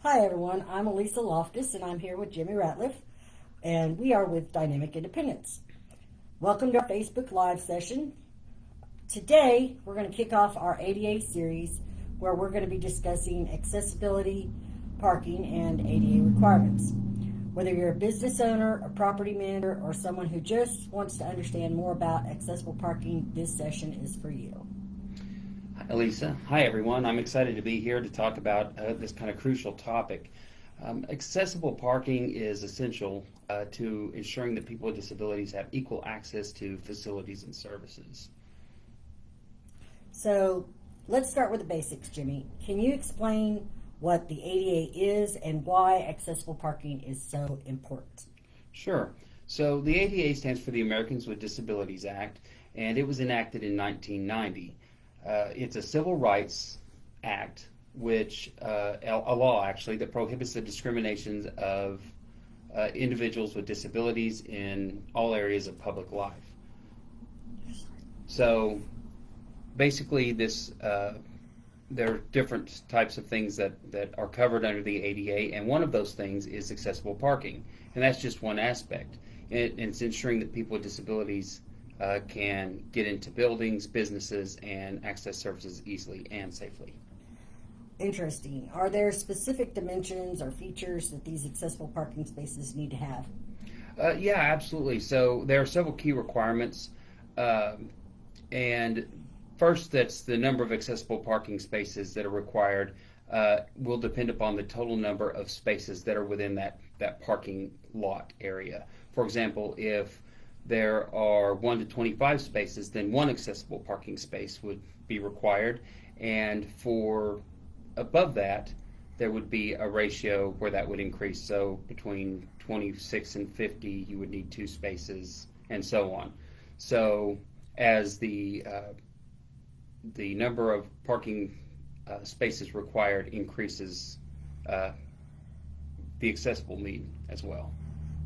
Hi everyone, I'm Alesa Loftus and I'm here with Jimmy Ratliff and we are with Dynamic Independence. Welcome to our Facebook Live session. Today we're going to kick off our ADA series where we're going to be discussing accessibility, parking, and ADA requirements. Whether you're a business owner, a property manager, or someone who just wants to understand more about accessible parking, this session is for you. Hi, Alesa. Hi, everyone. I'm excited to be here to talk about this kind of crucial topic. Accessible parking is essential to ensuring that people with disabilities have equal access to facilities and services. So let's start with the basics, Jimmy. Can you explain what the ADA is and why accessible parking is so important? Sure. So the ADA stands for the Americans with Disabilities Act, and it was enacted in 1990. It's a civil rights act, which a law actually that prohibits the discrimination of individuals with disabilities in all areas of public life. So basically, there are different types of things that are covered under the ADA, and one of those things is accessible parking, and that's just one aspect. It's ensuring that people with disabilities can get into buildings, businesses, and access services easily and safely. Interesting. Are there specific dimensions or features that these accessible parking spaces need to have? Yeah, absolutely. So there are several key requirements, and first, that's the number of accessible parking spaces that are required will depend upon the total number of spaces that are within that parking lot area. For example, if there are 1 to 25 spaces, then one accessible parking space would be required, and for above that, there would be a ratio where that would increase. So between 26 and 50, you would need 2 spaces, and so on. So as the number of parking spaces required increases, the accessible need as well.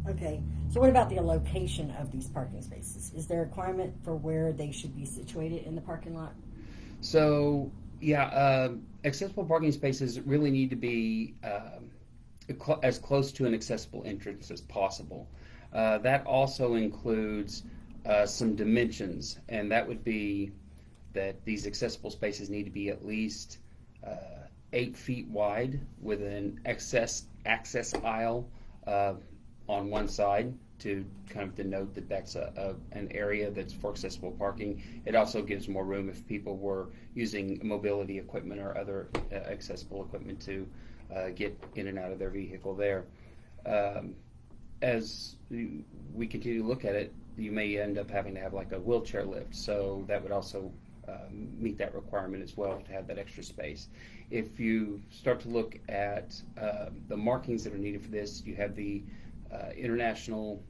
Okay, so what about the location of these parking spaces? Is there a requirement for where they should be situated in the parking lot? So, yeah, accessible parking spaces really need to be as close to an accessible entrance as possible. That also includes some dimensions, and that would be that these accessible spaces need to be at least 8 feet wide with an access aisle on one side to kind of denote that that's an area that's for accessible parking. It also gives more room if people were using mobility equipment or other accessible equipment to get in and out of their vehicle there. As we continue to look at it, you may end up having to have like a wheelchair lift, so that would also meet that requirement as well to have that extra space. If you start to look at the markings that are needed for this, you have the international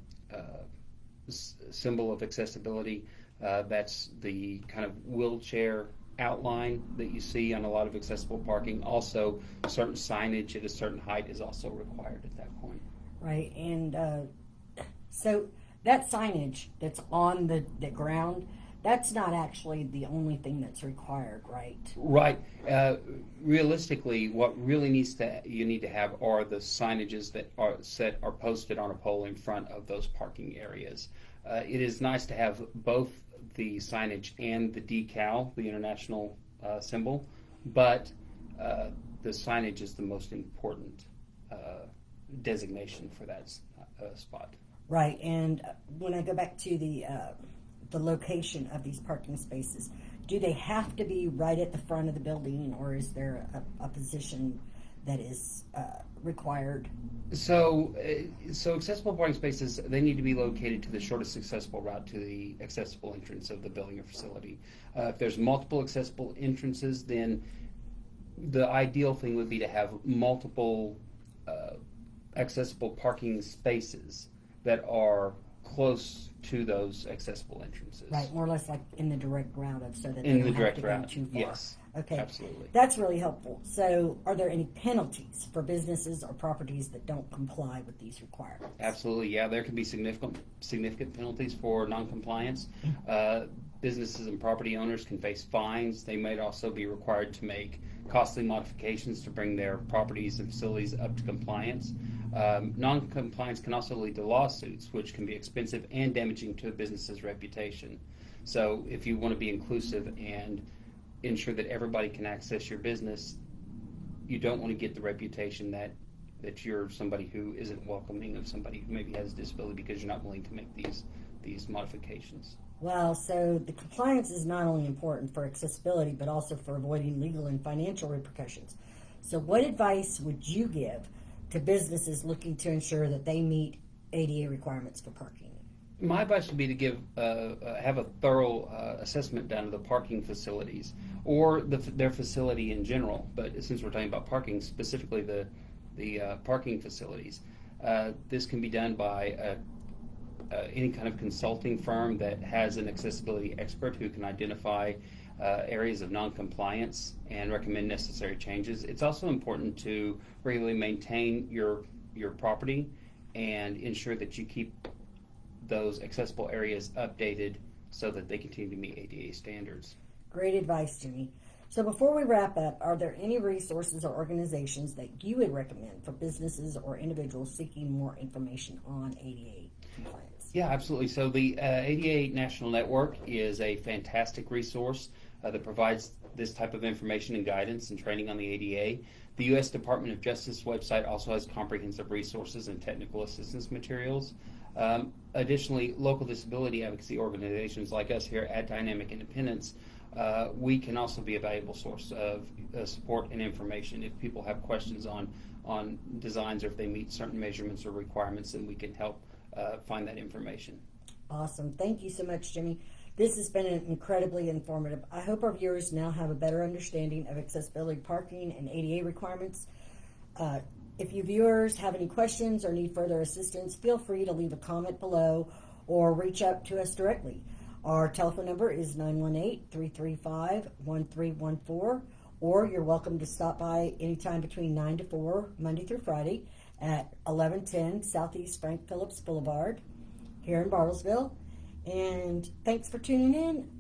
symbol of accessibility. That's the kind of wheelchair outline that you see on a lot of accessible parking. Also, certain signage at a certain height is also required at that point. Right, and so that signage that's on the ground, that's not actually the only thing that's required, right? Right. Realistically, what really you need to have are the signages that are posted on a pole in front of those parking areas. It is nice to have both the signage and the decal, the international symbol, but the signage is the most important designation for that spot. Right, and when I go back to the location of these parking spaces, do they have to be right at the front of the building, or is there a position that is required? So accessible parking spaces, they need to be located to the shortest accessible route to the accessible entrance of the building or facility. If there's multiple accessible entrances, then the ideal thing would be to have multiple accessible parking spaces that are close to those accessible entrances. Right, more or less like in the direct route of, so that In they the don't have direct to go route, too far. yes. Okay, Absolutely. that's really helpful. So are there any penalties for businesses or properties that don't comply with these requirements? Absolutely, yeah. There can be significant penalties for noncompliance. Businesses and property owners can face fines. They might also be required to make costly modifications to bring their properties and facilities up to compliance. Non-compliance can also lead to lawsuits, which can be expensive and damaging to a business's reputation. So if you want to be inclusive and ensure that everybody can access your business, you don't want to get the reputation that you're somebody who isn't welcoming of somebody who maybe has a disability because you're not willing to make these modifications. Well, so the compliance is not only important for accessibility, but also for avoiding legal and financial repercussions. So what advice would you give to businesses looking to ensure that they meet ADA requirements for parking? My advice would be to have a thorough assessment done of the parking facilities or their facility in general. But since we're talking about parking, specifically the parking facilities, this can be done by any kind of consulting firm that has an accessibility expert who can identify areas of non-compliance and recommend necessary changes. It's also important to regularly maintain your property and ensure that you keep those accessible areas updated so that they continue to meet ADA standards. Great advice, Jimmie. So before we wrap up, are there any resources or organizations that you would recommend for businesses or individuals seeking more information on ADA compliance? Yeah, absolutely. So the ADA National Network is a fantastic resource that provides this type of information and guidance and training on the ADA. The U.S. Department of Justice website also has comprehensive resources and technical assistance materials. Additionally, local disability advocacy organizations like us here at Dynamic Independence, we can also be a valuable source of support and information. If people have questions on designs or if they meet certain measurements or requirements, then we can help find that information. Awesome. Thank you so much, Jimmie. This has been incredibly informative. I hope our viewers now have a better understanding of accessibility parking and ADA requirements. If you viewers have any questions or need further assistance, feel free to leave a comment below or reach out to us directly. Our telephone number is 918-335-1314, or you're welcome to stop by anytime between 9 to 4, Monday through Friday, at 1110 Southeast Frank Phillips Boulevard here in Bartlesville. And thanks for tuning in.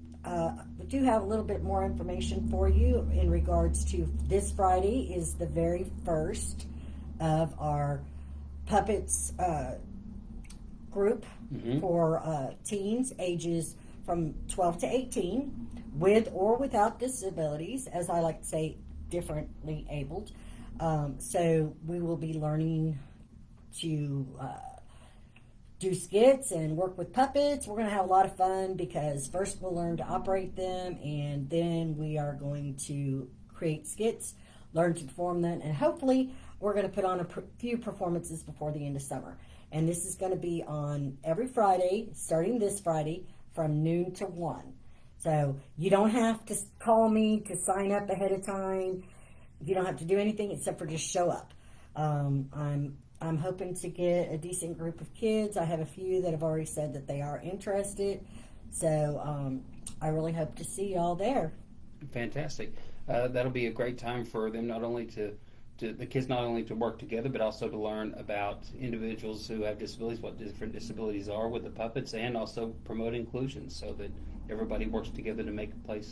We do have a little bit more information for you in regards to this Friday is the very first of our Puppets group for teens ages from 12 to 18 with or without disabilities, as I like to say, differently abled. So we will be learning to do skits and work with puppets. We're going to have a lot of fun because first we'll learn to operate them, and then we are going to create skits, learn to perform them, and hopefully we're going to put on a few performances before the end of summer. And this is going to be on every Friday, starting this Friday, from noon to 1. So you don't have to call me to sign up ahead of time. You don't have to do anything except for just show up. I'm hoping to get a decent group of kids. I have a few that have already said that they are interested. So I really hope to see y'all there. Fantastic. That'll be a great time for them the kids not only to work together, but also to learn about individuals who have disabilities, what different disabilities are with the puppets, and also promote inclusion so that everybody works together to make the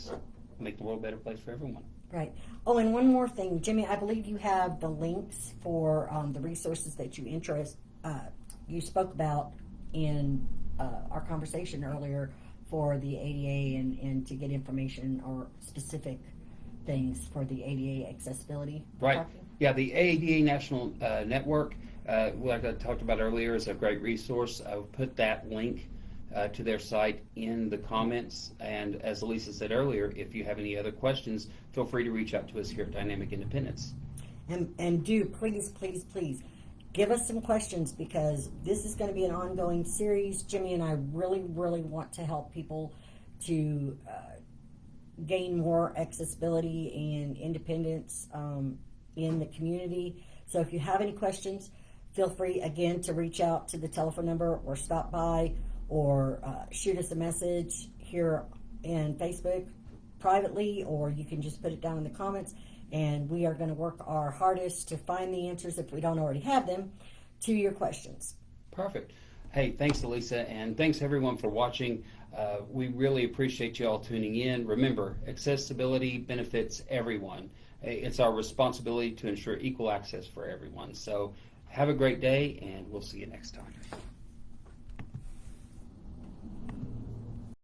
world a better place for everyone. Right. Oh, and one more thing, Jimmie, I believe you have the links for the resources that you you spoke about in our conversation earlier for the ADA and to get information or specific things for the ADA accessibility. Right. Parking. Yeah, the ADA National Network, like I talked about earlier, is a great resource. I will put that link to their site in the comments. And as Alesa said earlier, if you have any other questions, feel free to reach out to us here at Dynamic Independence. And do please give us some questions, because this is going to be an ongoing series. Jimmie and I really want to help people to gain more accessibility and independence in the community. So if you have any questions, feel free again to reach out to the telephone number or stop by or shoot us a message here in Facebook privately, or you can just put it down in the comments, and we are going to work our hardest to find the answers, if we don't already have them, to your questions. Perfect. Hey, thanks, Alesa, and thanks everyone for watching. We really appreciate you all tuning in. Remember, accessibility benefits everyone. It's our responsibility to ensure equal access for everyone. So have a great day, and we'll see you next time.